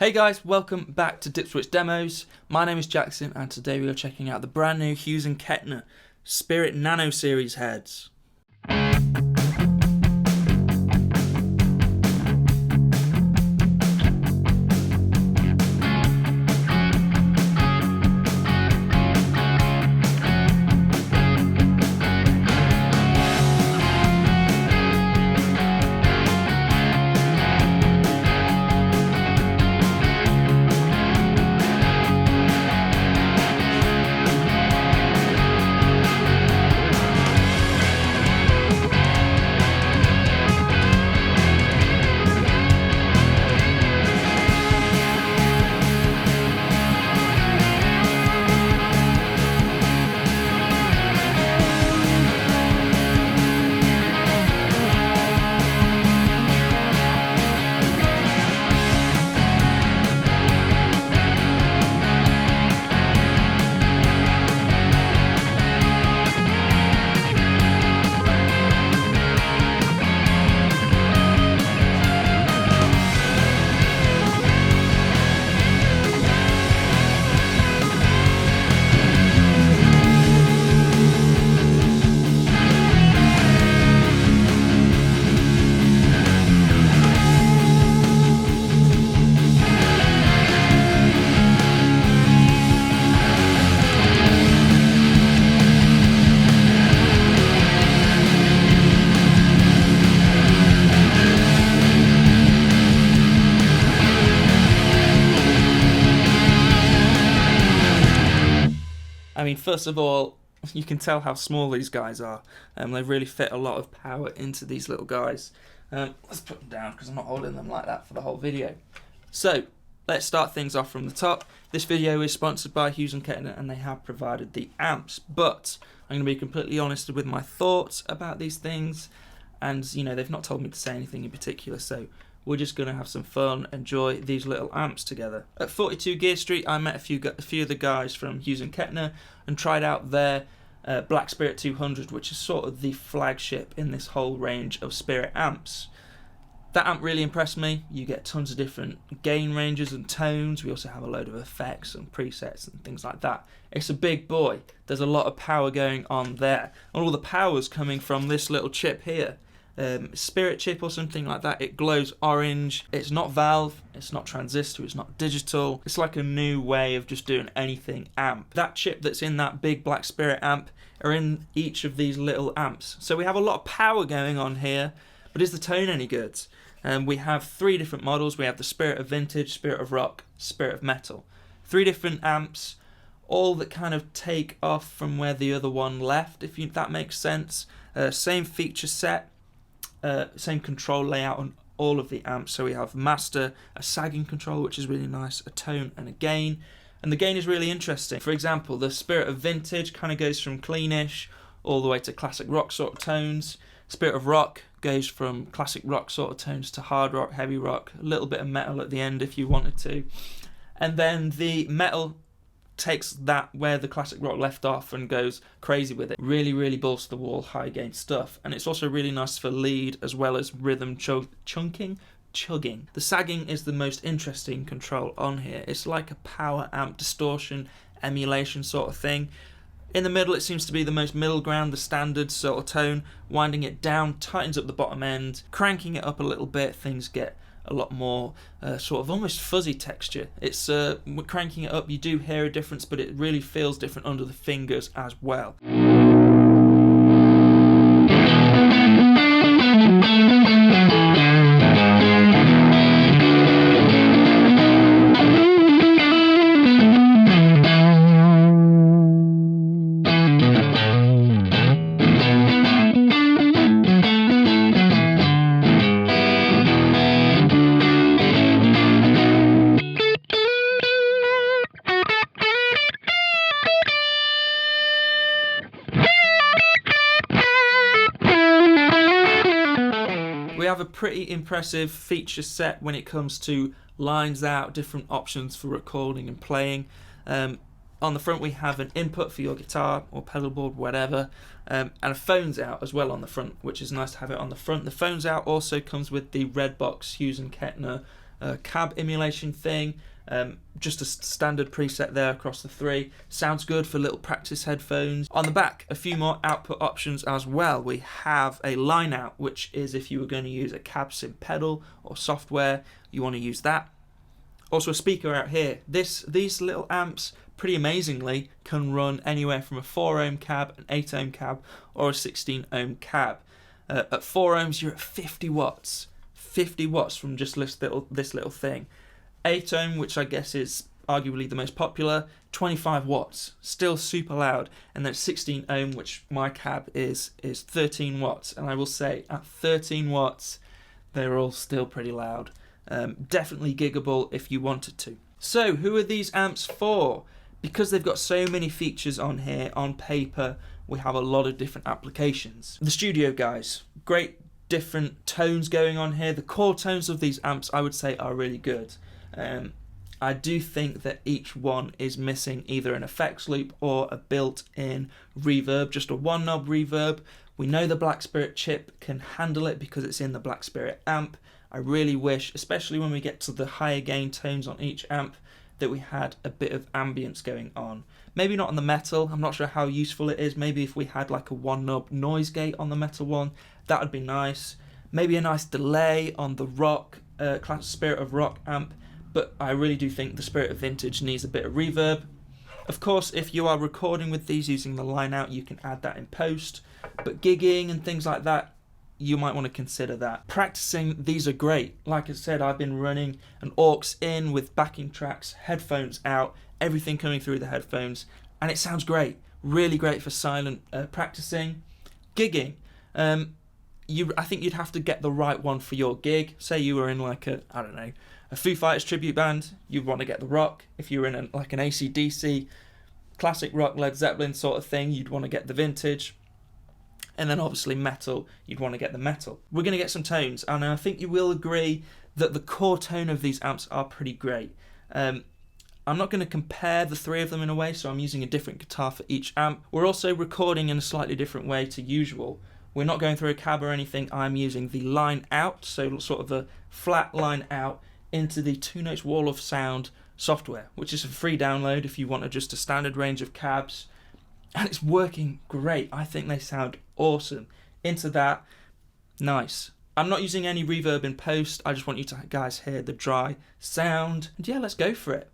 Hey guys, welcome back to Dipswitch Demos. My name is Jackson and today we are checking out the brand new Hughes Kettner Spirit Nano series heads. I mean, first of all, you can tell how small these guys are. They really fit a lot of power into these little guys. Let's put them down because I'm not holding them like that for the whole video. So, let's start things off from the top. This video is sponsored by Hughes Kettner and they have provided the amps. But I'm going to be completely honest with my thoughts about these things. And, you know, they've not told me to say anything in particular, so we're just going to have some fun, enjoy these little amps together. At 42 Gear Street, I met a few of the guys from Hughes Kettner and tried out their Black Spirit 200, which is sort of the flagship in this whole range of Spirit amps. That amp really impressed me. You get tons of different gain ranges and tones. We also have a load of effects and presets and things like that. It's a big boy. There's a lot of power going on there. And all the power's coming from this little chip here. Spirit chip or something like that. It glows orange. It's not valve, it's not transistor, it's not digital. It's like a new way of just doing anything amp. That chip that's in that big Black Spirit amp are in each of these little amps. So we have a lot of power going on here, but is the tone any good? We have three different models. We have the Spirit of Vintage, Spirit of Rock, Spirit of Metal. Three different amps, all that kind of take off from where the other one left, if that makes sense. Same feature set. Same control layout on all of the amps. So we have master, a sagging control, which is really nice, a tone and a gain. And the gain is really interesting. For example, the Spirit of Vintage kind of goes from cleanish all the way to classic rock sort of tones. Spirit of Rock goes from classic rock sort of tones to hard rock, heavy rock, a little bit of metal at the end if you wanted to. And then the metal takes that where the classic rock left off and goes crazy with it. Really balls to the wall, high gain stuff. And it's also really nice for lead as well as rhythm chugging. The sagging is the most interesting control on here. It's like a power amp distortion emulation sort of thing. In the middle it seems to be the most middle ground, the standard sort of tone. Winding it down tightens up the bottom end, cranking it up a little bit, things get a lot more sort of almost fuzzy texture. It's cranking it up, you do hear a difference, but it really feels different under the fingers as well. We have a pretty impressive feature set when it comes to lines out, different options for recording and playing. On the front we have an input for your guitar or pedal board, whatever, and a phones out as well on the front, which is nice to have it on the front. The phones out also comes with the red box Hughes Kettner cab emulation thing. Just a standard preset there across the three. Sounds good for little practice headphones. On the back, a few more output options as well. We have a line out, which is if you were going to use a cab sim pedal or software, you want to use that. Also a speaker out here. These little amps, pretty amazingly, can run anywhere from a 4 ohm cab, an 8 ohm cab, or a 16 ohm cab. At 4 ohms, you're at 50 watts. 50 watts from just this little thing. 8 ohm, which I guess is arguably the most popular, 25 watts, still super loud. And then 16 ohm, which my cab is 13 watts. And I will say, at 13 watts, they're all still pretty loud. Definitely giggable if you wanted to. So, who are these amps for? Because they've got so many features on here, on paper, we have a lot of different applications. The studio guys, great different tones going on here. The core tones of these amps, I would say, are really good. I do think that each one is missing either an effects loop or a built-in reverb, just a one knob reverb. We know the Black Spirit chip can handle it because it's in the Black Spirit amp. I really wish, especially when we get to the higher gain tones on each amp, that we had a bit of ambience going on. Maybe not on the metal, I'm not sure how useful it is. Maybe if we had like a one knob noise gate on the metal one, that would be nice. Maybe a nice delay on the rock, Spirit of Rock amp, but I really do think the Spirit of Vintage needs a bit of reverb. Of course, if you are recording with these using the line out, you can add that in post, but gigging and things like that, you might want to consider that. Practicing, these are great. Like I said, I've been running an aux in with backing tracks, headphones out, everything coming through the headphones, and it sounds great. Really great for silent practicing. Gigging, I think you'd have to get the right one for your gig. Say you were in like a Foo Fighters tribute band, you'd want to get the rock. If you were in like an AC/DC, classic rock, Led Zeppelin sort of thing, you'd want to get the Vintage. And then obviously metal, you'd want to get the metal. We're going to get some tones, and I think you will agree that the core tone of these amps are pretty great. I'm not going to compare the three of them in a way, so I'm using a different guitar for each amp. We're also recording in a slightly different way to usual. We're not going through a cab or anything. I'm using the line out, so sort of a flat line out into the 2 Notes Wall of Sound software, which is a free download if you want just a standard range of cabs. And it's working great. I think they sound awesome. Into that, nice. I'm not using any reverb in post. I just want you to guys hear the dry sound. And yeah, let's go for it.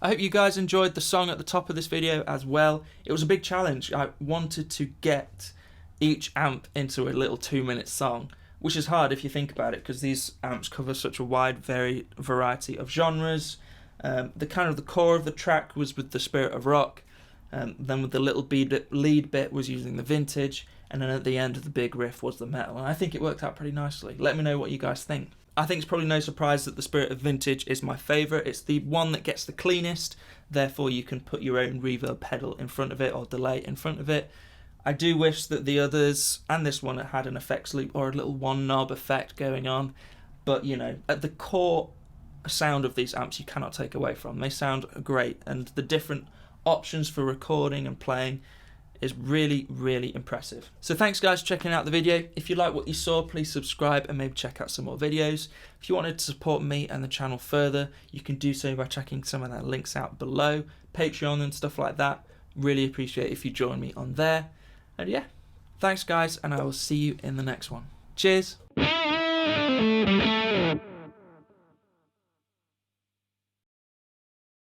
I hope you guys enjoyed the song at the top of this video as well. It was a big challenge. I wanted to get each amp into a little 2-minute song, which is hard if you think about it, because these amps cover such a wide variety of genres. The core of the track was with the Spirit of Rock, then with the little lead bit was using the vintage, and then at the end of the big riff was the metal, and I think it worked out pretty nicely. Let me know what you guys think. I think it's probably no surprise that the Spirit of Vintage is my favourite. It's the one that gets the cleanest, therefore you can put your own reverb pedal in front of it or delay in front of it. I do wish that the others, and this one, had an effects loop or a little one knob effect going on, but you know, at the core sound of these amps you cannot take away from. They sound great, and the different options for recording and playing is really, really impressive. So thanks guys for checking out the video. If you like what you saw, please subscribe and maybe check out some more videos. If you wanted to support me and the channel further, you can do so by checking some of the links out below, Patreon and stuff like that. Really appreciate if you join me on there. And yeah, thanks guys, and I will see you in the next one. Cheers!